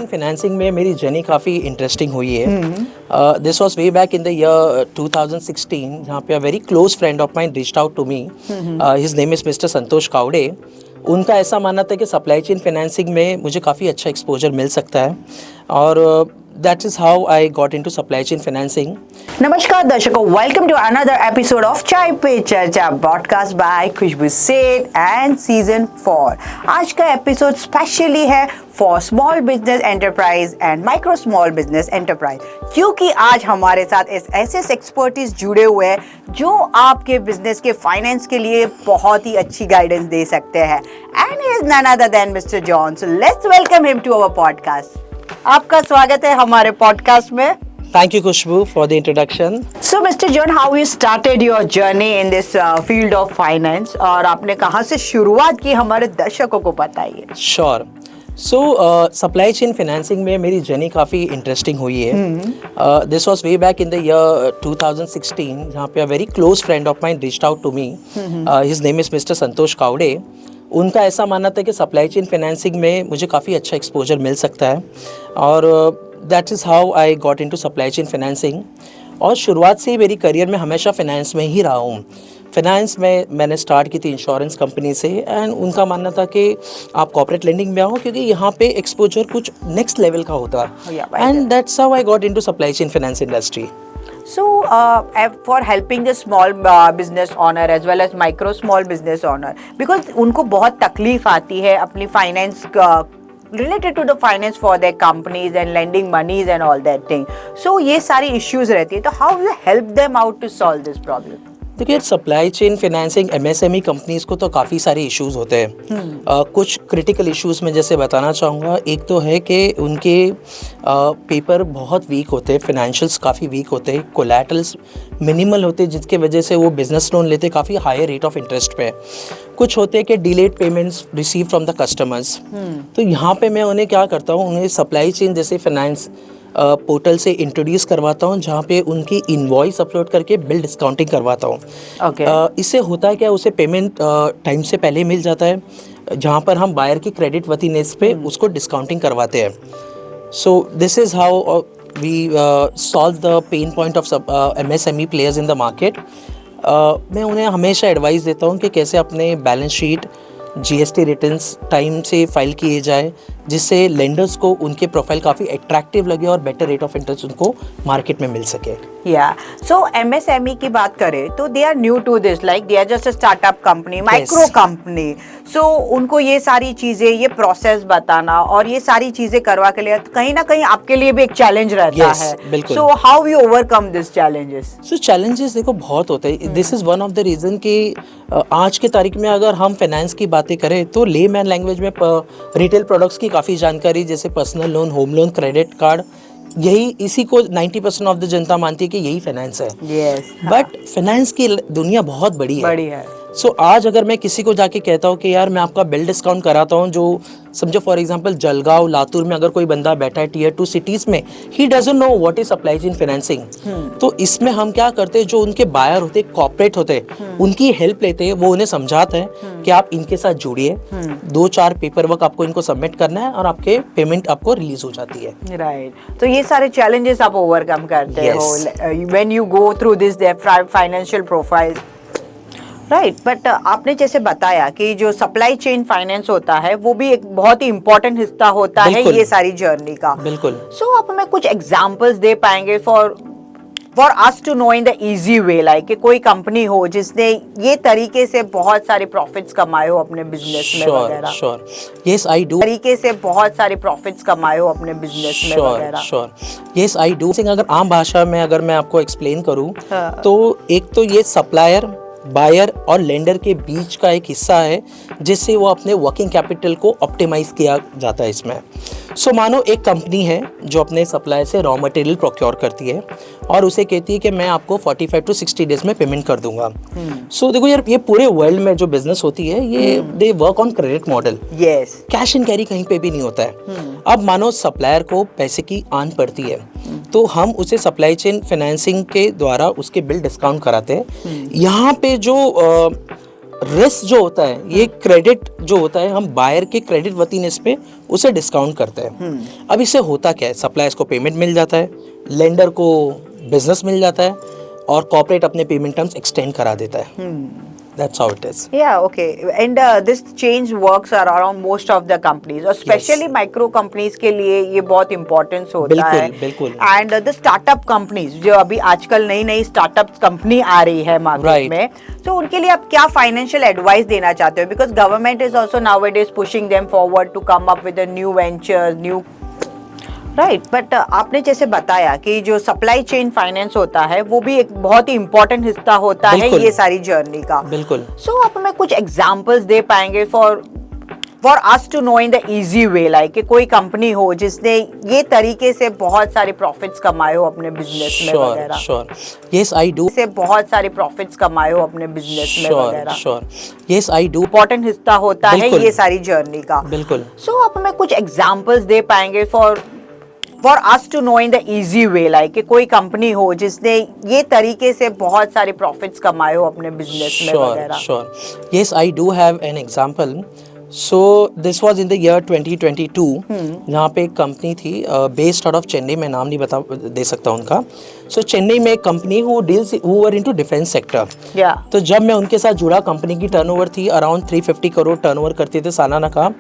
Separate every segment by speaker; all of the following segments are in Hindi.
Speaker 1: फाइनेंसिंग में मेरी जर्नी काफ़ी इंटरेस्टिंग हुई है। This was way back in the year 2016, जहाँ पे a very close friend of mine reached out to me. His name is mister Santosh Kawade. उनका ऐसा मानना था कि सप्लाई चेन फाइनेंसिंग में मुझे काफ़ी अच्छा एक्सपोजर मिल सकता है और that is how I got into supply chain financing.
Speaker 2: नमस्कार दर्शकों, welcome to another episode of Chai Pe चर्चा ब्रॉडकास्ट बाय खुशबू सेठ एंड सीजन 4। आज का एपिसोड स्पेशली है for small business enterprise and micro small business enterprise, क्योंकि आज हमारे साथ ऐसे एक्सपर्टीज जुड़े हुए हैं जो आपके बिजनेस के फाइनेंस के लिए बहुत ही अच्छी गाइडेंस दे सकते हैं। And he is none other than mister John. So let's welcome him to our podcast. आपका स्वागत है हमारे पॉडकास्ट में।
Speaker 1: Thank you, Khushbu, for the introduction.
Speaker 2: So, Mr. John, how you started your journey in this field of finance और आपने कहाँ से शुरुआत की, हमारे दर्शकों को बताइए।
Speaker 1: Sure. So, supply chain financing में मेरी जर्नी काफ़ी इंटरेस्टिंग हुई है। This was way back in the year 2016, जहाँ पे a very close friend of mine reached out to me. His name is Mr. संतोष कावड़े। उनका ऐसा मानना था कि सप्लाई चेन फाइनेंसिंग में मुझे काफ़ी अच्छा एक्सपोजर मिल सकता है और that is how I got into supply chain financing. और शुरुआत से ही मेरी करियर में हमेशा फाइनेंस में ही रहा हूँ। फाइनेंस में मैंने स्टार्ट की थी इंश्योरेंस कंपनी से, एंड उनका मानना था कि आप कॉर्पोरेट लेंडिंग में आओ क्योंकि यहाँ पे एक्सपोजर कुछ नेक्स्ट लेवल का होता है, and that's how I got into supply chain finance industry.
Speaker 2: So, for helping the small business owner as well as micro small business owner, because उनको बहुत तकलीफ आती है अपनी finance related to the finance for their companies and lending monies and all that thing. So, ये सारी issues रहती है, तो how you help them out to solve this problem?
Speaker 1: देखिए, supply chain financing MSME companies को तो काफ़ी सारे इश्यूज होते हैं। कुछ क्रिटिकल इश्यूज में जैसे बताना चाहूँगा, एक तो है कि उनके पेपर बहुत वीक होते हैं, फाइनेंशियल्स काफ़ी वीक होते हैं, कोलैटरल्स मिनिमल होते हैं, जिसके वजह से वो बिजनेस लोन लेते काफ़ी हायर रेट ऑफ इंटरेस्ट पे। कुछ होते हैं कि delayed payments receive from the customers. तो यहाँ पे मैं उन्हें क्या करता हूँ, उन्हें सप्लाई चेन जैसे फाइनेंस पोर्टल से इंट्रोड्यूस करवाता हूँ, जहाँ पे उनकी इनवॉइस अपलोड करके बिल डिस्काउंटिंग करवाता हूँ। इससे होता है क्या, उसे पेमेंट टाइम से पहले मिल जाता है, जहाँ पर हम बायर की क्रेडिट वर्थिनेस पे उसको डिस्काउंटिंग करवाते हैं। So this is how we solve the pain point of MSME players in the market. मैं उन्हें हमेशा एडवाइस देता हूँ कि कैसे अपने balance sheet, GST returns time से फाइल किए जाए, जिससे लेंडर्स को उनके प्रोफाइल काफ़ी अट्रैक्टिव लगे और बेटर रेट ऑफ इंटरेस्ट उनको मार्केट में मिल सके।
Speaker 2: या सो एमएसएमई की बात करें तो they are new to this, like they are just a startup company, micro company. So उनको ये सारी चीज़ें, ये प्रोसेस बताना और ये सारी चीज़ें करवा के लिए कहीं ना कहीं आपके लिए भी एक चैलेंज रहता है। So how you overcome this challenges?
Speaker 1: So challenges देखो बहुत होते हैं। This is one of the reason कि आज के तारीख में अगर हम फाइनेंस की बातें करें तो ले मैन लैंग्वेज में रिटेल प्रोडक्ट्स की काफ़ी जानकारी, जैसे personal loan, home loan, credit card, यही इसी को 90% ऑफ द जनता मानती है कि यही फाइनेंस है। बट फाइनेंस की दुनिया बहुत बड़ी है। सो आज अगर मैं किसी को जाके कहता हूँ कि यार मैं आपका बिल डिस्काउंट कराता हूँ, जो समझो फॉर एग्जांपल जलगांव, लातूर में अगर कोई बंदा बैठा है टीयर 2 सिटीज़ में, he doesn't know what is supply chain financing. तो इसमें हम क्या करते हैं, जो उनके बायर होते हैं, कॉर्पोरेट होते हैं, उनकी हेल्प लेते हैं। वो उन्हें समझाते हैं कि आप इनके साथ जुड़िए, 2-4 पेपर वर्क आपको इनको सबमिट करना है और आपके पेमेंट आपको रिलीज हो जाती है।
Speaker 2: राइट। तो ये सारे चैलेंजेस आप ओवरकम करते हो when you go through this financial profile, right. But आपने जैसे बताया कि जो सप्लाई चेन फाइनेंस होता है वो भी एक बहुत ही इम्पोर्टेंट हिस्सा होता है ये सारी जर्नी का।
Speaker 1: बिल्कुल।
Speaker 2: सो आप हमें कुछ एग्जांपल्स दे पाएंगे for us to know in the easy way, like कि कोई कंपनी हो जिसने ये तरीके से बहुत सारे प्रॉफिट्स कमाए हो अपने बिजनेस में वगैरह?
Speaker 1: Sure, yes I do.
Speaker 2: तरीके से बहुत सारे प्रॉफिट्स कमाए हो अपने बिजनेस में वगैरह?
Speaker 1: Sure, yes I do. अगर आम भाषा में अगर मैं आपको एक्सप्लेन करूं, तो एक तो ये सप्लायर, बायर और लेंडर के बीच का एक हिस्सा है, जिससे वो अपने वर्किंग कैपिटल को ऑप्टिमाइज किया जाता है इसमें। सो मानो एक कंपनी है जो अपने सप्लायर से रॉ मटेरियल प्रोक्योर करती है और उसे कहती है कि मैं आपको 45 to 60 डेज में पेमेंट कर दूंगा। सो देखो यार, ये पूरे वर्ल्ड में जो बिजनेस होती है, ये they work on credit model. Cash and carry कहीं पे भी नहीं होता है। अब मानो सप्लायर को पैसे की आन पड़ती है, तो हम उसे सप्लाई चेन फाइनेंसिंग के द्वारा उसके बिल डिस्काउंट कराते हैं। यहाँ पे जो रिस्क जो होता है, ये क्रेडिट जो होता है, हम बायर के क्रेडिट वर्थिनेस पे उसे डिस्काउंट करते हैं। अब इससे होता क्या है, सप्लायर्स को पेमेंट मिल जाता है, लेंडर को बिजनेस मिल जाता है और कॉर्पोरेट अपने पेमेंट टर्म्स एक्सटेंड करा देता है। That's how it is.
Speaker 2: Yeah, okay. And this change works around most of the companies, और especially micro companies के लिए ये बहुत importance होता है।
Speaker 1: बिल्कुल।
Speaker 2: And the startup companies, जो अभी आजकल नई नई startup कंपनी आ रही है मार्केट में, तो उनके लिए आप क्या फाइनेंशियल एडवाइस देना चाहते हो? Because government is also nowadays pushing them forward to come up with new ventures, new right. But आपने जैसे बताया कि जो सप्लाई चेन फाइनेंस होता है वो भी एक बहुत ही इंपॉर्टेंट हिस्सा होता है ये सारी जर्नी का।
Speaker 1: बिल्कुल।
Speaker 2: सो आप हमें कुछ एग्जांपल्स दे पाएंगे for us to know in the easy way, like कि कोई कंपनी हो जिसने ये तरीके से बहुत सारे प्रॉफिट्स कमाए हो अपने बिजनेस में वगैरह?
Speaker 1: Sure, yes I do.
Speaker 2: से बहुत सारे प्रॉफिट्स कमाए हो अपने बिजनेस में वगैरह?
Speaker 1: Sure, yes I do.
Speaker 2: Important हिस्सा होता है ये सारी जर्नी का।
Speaker 1: बिल्कुल।
Speaker 2: सो आप हमें कुछ एग्जांपल्स दे पाएंगे for us to know in the easy way, like कि कोई कंपनी हो जिसने ये तरीके से बहुत सारे प्रॉफिट्स कमाए हो अपने बिजनेस में वगैरह?
Speaker 1: Sure, yes I do have an example. So this was in the year 2022, जहाँ पे एक कंपनी थी बेस्ड आउट ऑफ चेन्नई, मैं नाम नहीं दे सकता उनका। सो चेन्नई में एक company who were into defence sector. तो जब मैं उनके साथ जुड़ा, कंपनी की टर्नओवर थी अराउंड 350 करोड़ टर्नओवर करते थे सालाना का।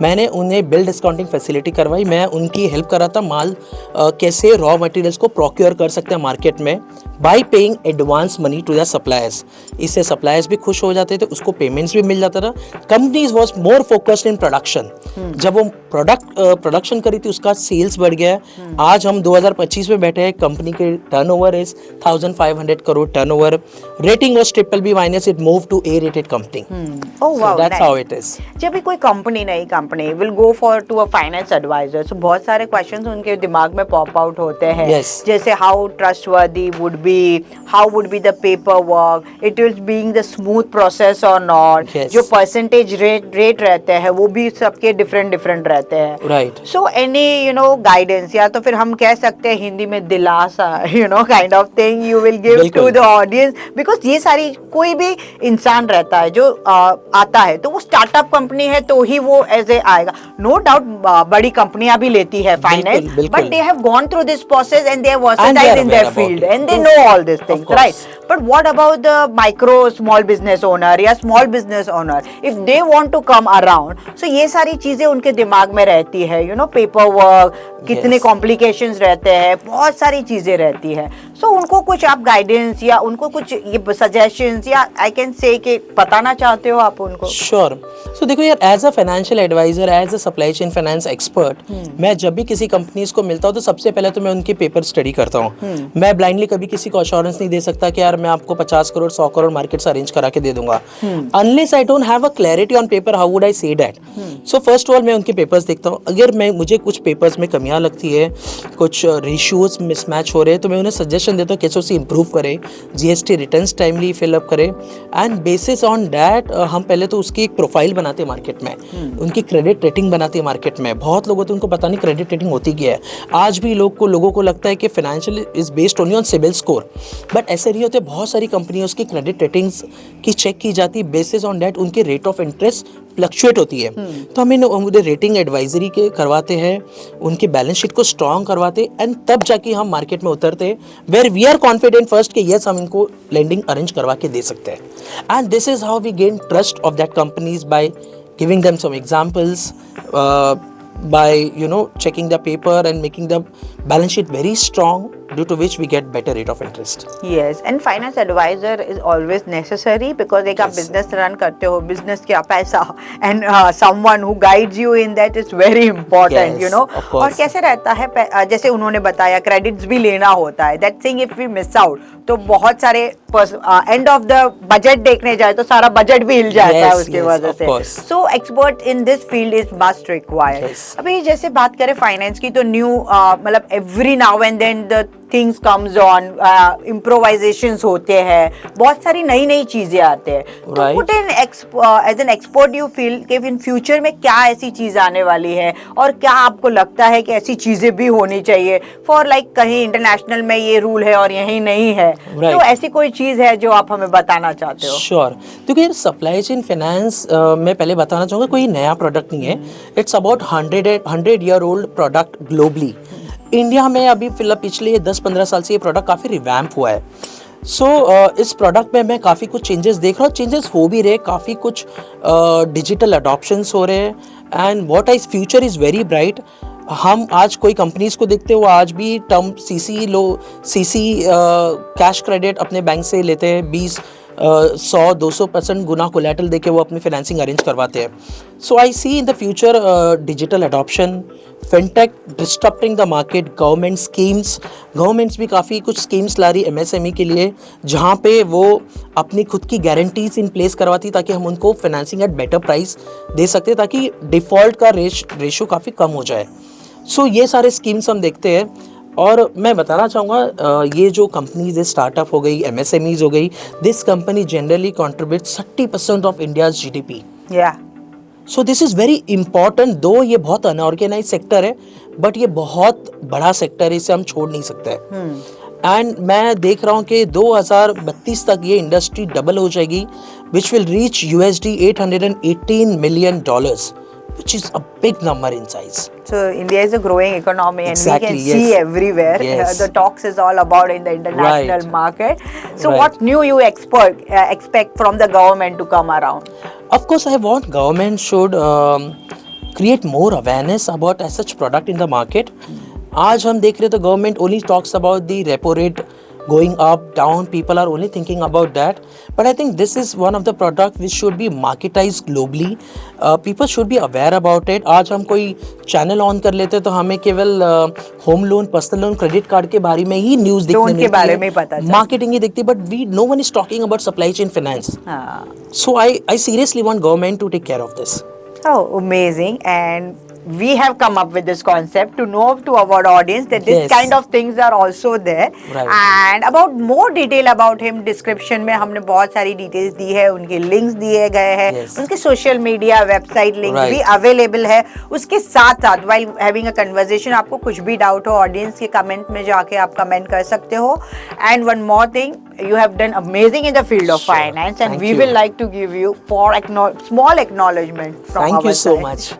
Speaker 1: मैंने उन्हें बिल डिस्काउंटिंग फैसिलिटी करवाई, मैं उनकी हेल्प कर रहा था माल कैसे रॉ मटेरियल्स को प्रोक्योर कर सकते हैं मार्केट में by paying advance money to the suppliers. इससे सप्लायर्स भी खुश हो जाते थे, उसको पेमेंट्स भी मिल जाता था। Companies was more focused in production. जब वो प्रोडक्शन करी थी, उसका सेल्स बढ़ गया। आज हम 2025 में बैठे हैं, कंपनी के turnover is 1500 crore turnover. Rating was BBB-, it move to A rated company.
Speaker 2: Oh wow,
Speaker 1: that's how it is.
Speaker 2: जब भी कोई कंपनी, नई company will go for to a finance advisor, so बहुत सारे क्वेश्चंस उनके दिमाग में पॉप आउट होते हैं। जैसे how trustworthy would be, how would be the paper work, it is being the smooth process और नॉट। जो परसेंटेज रेट रहते हैं वो भी सबके डिफरेंट रहते हैं।
Speaker 1: राइट।
Speaker 2: सो एनी गाइडेंस, या तो फिर हम कह सकते हैं हिंदी में दिलासा, kind of thing you will give to the audience, because ये सारी कोई भी इंसान रहता है जो आता है तो वो स्टार्टअप कंपनी है तो ही वो ऐसे आएगा। नो डाउट बड़ी कंपनियां भी लेती है finance, but they have gone through this process and they are versatile in their field and they know all this things, right? But what about the micro small business owner या small business owner, if they want to come around, so ये सारी चीजें उनके दिमाग में रहती है, पेपर वर्क, कितने कॉम्प्लिकेशंस रहते हैं, बहुत सारी चीजें रहती है। सो उनको कुछ आप गाइडेंस या उनको कुछ ये सजेशंस या आई कैन से कि बताना चाहते हो आप उनको?
Speaker 1: श्योर। सो देखो यार, as a financial advisor, as a supply chain finance expert, मैं जब भी किसी कंपनीज को मिलता हूँ तो सबसे पहले तो मैं उनके पेपर स्टडी करता हूँ। मैं ब्लाइंडली कभी किसी को अश्योरेंस नहीं दे सकता कि यार मैं आपको 50 करोड़ 100 करोड़ मार्केट से अरेंज करा के दे दूंगा। Unless I don't have a clarity on paper, how would I say that? So first of all मैं उनके पेपर्स देखता हूँ। अगर मुझे कुछ पेपर्स में कमियां लगती है, कुछ रेशियोज मिसमैच हो रहे हैं, तो मैं उन्हें सजेशन देता हूँ कैसे उसे इंप्रूव करें, जीएसटी रिटर्न्स टाइमली फिलअप करें, एंड बेसिस ऑन दैट हम पहले तो उसकी एक प्रोफाइल बनाते हैं मार्केट में, उनकी क्रेडिट रेटिंग बनाते हैं मार्केट में। बहुत लोगों तो उनको पता नहीं क्रेडिट रेटिंग होती क्या है। आज भी लोगों को लगता है कि financial is based only on CIBIL score, but ऐसे नहीं होते। बहुत सारी कंपनियों की क्रेडिट रेटिंग्स की चेक की जाती है, बेसिस ऑन दैट उनकी रेट ऑफ इंटरेस्ट फ्लक्चुएट होती है। तो हम उन्हें रेटिंग एडवाइजरी के करवाते हैं, उनकी बैलेंस शीट को स्ट्रॉन्ग करवाते हैं, एंड तब जाके हम मार्केट में उतरते हैं where we are confident first कि यस हम इनको लेंडिंग अरेंज करवा के दे सकते हैं। And this is how we gain trust of that companies by giving them some examples, by checking the paper and making the balance sheet very strong, due to which we get better rate of interest.
Speaker 2: Yes, and finance advisor is always necessary because एक आप business run करते हो, business क्या पैसा, and someone who guides you in that is very important.
Speaker 1: Yes, of course.
Speaker 2: और कैसे रहता है, जैसे उन्होंने बताया credits भी लेना होता है, that thing if we miss out तो बहुत सारे एंड ऑफ द बजट देखने जाए तो सारा बजट भी हिल जाता है उसकी वजह से। So expert in this field is must required. अभी जैसे बात करें फाइनेंस की, तो न्यू मतलब every now and then the things comes on, improvisations होते हैं, बहुत सारी नई नई चीजें आते हैं. तो put in as an expert you feel कि इन फ्यूचर में क्या ऐसी चीज आने वाली है और क्या आपको लगता है कि ऐसी चीजें भी होनी चाहिए फॉर लाइक कहीं इंटरनेशनल में ये रूल है और यहीं नहीं है. तो ऐसी कोई चीज है जो आप हमें बताना चाहते हो?
Speaker 1: श्योर. देखिए सप्लाई चेन फाइनेंस मैं पहले बताना चाहूँगा कोई नया प्रोडक्ट नहीं है. It's about 100 year old product globally. India में अभी फिलहाल पिछले 10-15 साल से ये प्रोडक्ट काफ़ी रिवैम्प हुआ है. सो इस प्रोडक्ट में मैं काफ़ी कुछ चेंजेस देख रहा हूँ. चेंजेस हो भी रहे, काफ़ी कुछ डिजिटल अडॉप्शंस हो रहे हैं. And what I future is very bright. हम आज कोई कंपनीज को देखते हो आज भी टर्म सीसी कैश क्रेडिट अपने बैंक से लेते हैं. 100-200% गुना कोलैटरल देके वो अपनी फाइनेंसिंग अरेंज करवाते हैं. So I see in the future digital adoption, fintech disturbing the market, governments भी काफ़ी कुछ स्कीम्स ला रही MSME के लिए जहाँ पे वो अपनी खुद की गारंटीज इन प्लेस करवाती ताकि हम उनको फाइनेंसिंग एट बेटर प्राइस दे सकते ताकि डिफ़ॉल्ट का रेशो काफ़ी कम हो जाए. सो ये सारे स्कीम्स हम देखते हैं. और मैं बताना चाहूँगा ये जो कंपनीज है, स्टार्टअप हो गई, MSMEs हो गई, this company generally contribute 30% of India's GDP. So this is very important. दो ये बहुत अनऑर्गेनाइज सेक्टर है बट ये बहुत बड़ा सेक्टर है, इसे हम छोड़ नहीं सकते. एंड मैं देख रहा हूँ कि 2032 तक ये इंडस्ट्री डबल हो जाएगी, which will reach $818 million, which is a big number in size.
Speaker 2: So India is a growing economy and
Speaker 1: exactly,
Speaker 2: we can see everywhere.
Speaker 1: Yes.
Speaker 2: The talks is all about in the international market. So
Speaker 1: Right.
Speaker 2: what new you expect from the government to come around?
Speaker 1: Of course, I want government should create more awareness about as such product in the market. आज हम देख रहे तो government only talks about the repo rate going up, down. People are only thinking about that. But I think this is one of the product which should be marketized globally. People should be aware about it. आज हम कोई चैनल ऑन कर लेते तो हमें केवल home loan, personal loan, credit card के बारे में ही न्यूज़ दिखने मिलती है,
Speaker 2: बारे में पता चलता है,
Speaker 1: मार्केटिंग ही दिखती है, but no one is talking about supply chain finance. So I seriously want government to take care of this.
Speaker 2: Oh, amazing. And we have come up with this concept to know to our audience that this
Speaker 1: Yes.
Speaker 2: kind of things are also there.
Speaker 1: Right.
Speaker 2: And about more detail about him, description में हमने बहुत सारी details दी है, उनके links दिए गए हैं,
Speaker 1: Yes.
Speaker 2: उनके social media website links
Speaker 1: Right.
Speaker 2: भी available है. उसके साथ साथ while having a conversation आपको कुछ भी doubt हो audience के comment में जाके आप comment कर सकते हो. And one more thing, you have done amazing in the field of
Speaker 1: Sure.
Speaker 2: finance, and
Speaker 1: Thank
Speaker 2: we
Speaker 1: you.
Speaker 2: will like to give you for small acknowledgement from
Speaker 1: Thank
Speaker 2: our
Speaker 1: you so
Speaker 2: side.
Speaker 1: much.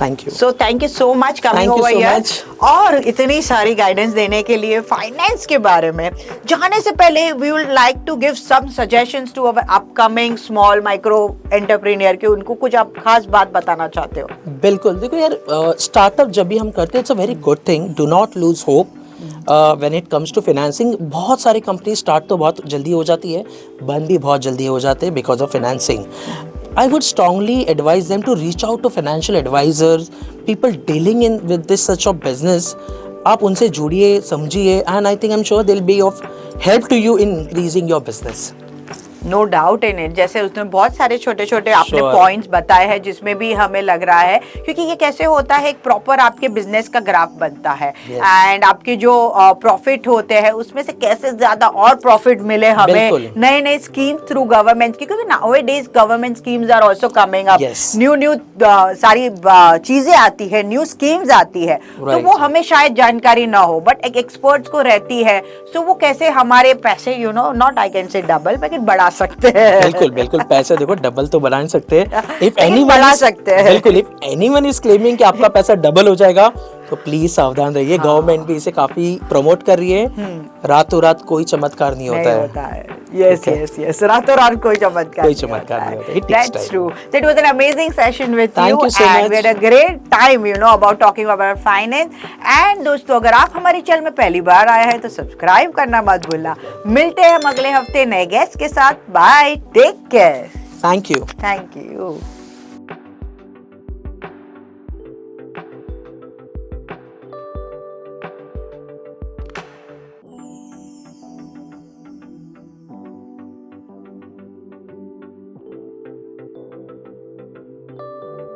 Speaker 1: Thank you.
Speaker 2: So thank you so much coming
Speaker 1: Thank you
Speaker 2: over
Speaker 1: so
Speaker 2: here.
Speaker 1: much.
Speaker 2: और इतनी सारी गाइडेंस देने के लिए फाइनेंस के बारे में जाने से पहले we would like to give some suggestions to our upcoming small micro entrepreneur कि उनको कुछ आप खास बात बताना चाहते हो.
Speaker 1: बिल्कुल. देखो यार, स्टार्टअप जब भी हम करते हैं it's a very good thing. Do not lose hope when it comes to financing. बहुत सारी कंपनी स्टार्ट तो बहुत जल्दी हो जाती है, बंद भी बहुत जल्दी हो जाते हैं because of financing. I would strongly advise them to reach out to financial advisors, people dealing in with this such of business. आप उनसे जुड़िए, समझिए, and I think I'm sure they'll be of help to you in increasing your business.
Speaker 2: No doubt in it. जैसे उसने बहुत सारे छोटे छोटे आपने
Speaker 1: Sure.
Speaker 2: पॉइंट्स बताए हैं जिसमें भी हमें लग रहा है, क्योंकि ये कैसे होता है, एक प्रॉपर आपके बिजनेस का ग्राफ बनता है एंड आपके जो प्रॉफिट होते हैं उसमें से कैसे ज्यादा और प्रॉफिट मिले हमें. नए नए स्कीम थ्रू गवर्नमेंट की, क्योंकि nowadays government schemes are also coming up. New सारी चीजें आती है, न्यू स्कीम्स आती है, तो वो हमें शायद जानकारी ना हो बट एक एक्सपर्ट्स को रहती है. सो वो कैसे हमारे पैसे not I can say double लेकिन बढ़ा सकते हैं.
Speaker 1: बिल्कुल बिल्कुल. पैसे देखो डबल तो बढ़ा नहीं सकते. इफ
Speaker 2: लेकिन बढ़ा सकते हैं.
Speaker 1: बिल्कुल. इफ एनीवन इज क्लेमिंग कि आपका पैसा डबल हो जाएगा तो प्लीज सावधान रहिए. गवर्नमेंट भी इसे काफी प्रमोट कर रही है. रातों रात कोई चमत्कार नहीं होता है.
Speaker 2: Yes, yes, yes. रातों रात कोई चमत्कार नहीं होता है.
Speaker 1: It takes
Speaker 2: That's
Speaker 1: time.
Speaker 2: true. So it was an amazing session with
Speaker 1: Thank
Speaker 2: you
Speaker 1: you so
Speaker 2: and
Speaker 1: much.
Speaker 2: we had a great time, about talking about finance. And दोस्तों, अगर आप हमारे चैनल में पहली बार आए हैं तो सब्सक्राइब करना मत भूलना. मिलते हैं हम अगले हफ्ते नए गेस्ट के साथ. Bye. Take care.
Speaker 1: Thank you.
Speaker 2: Thank you.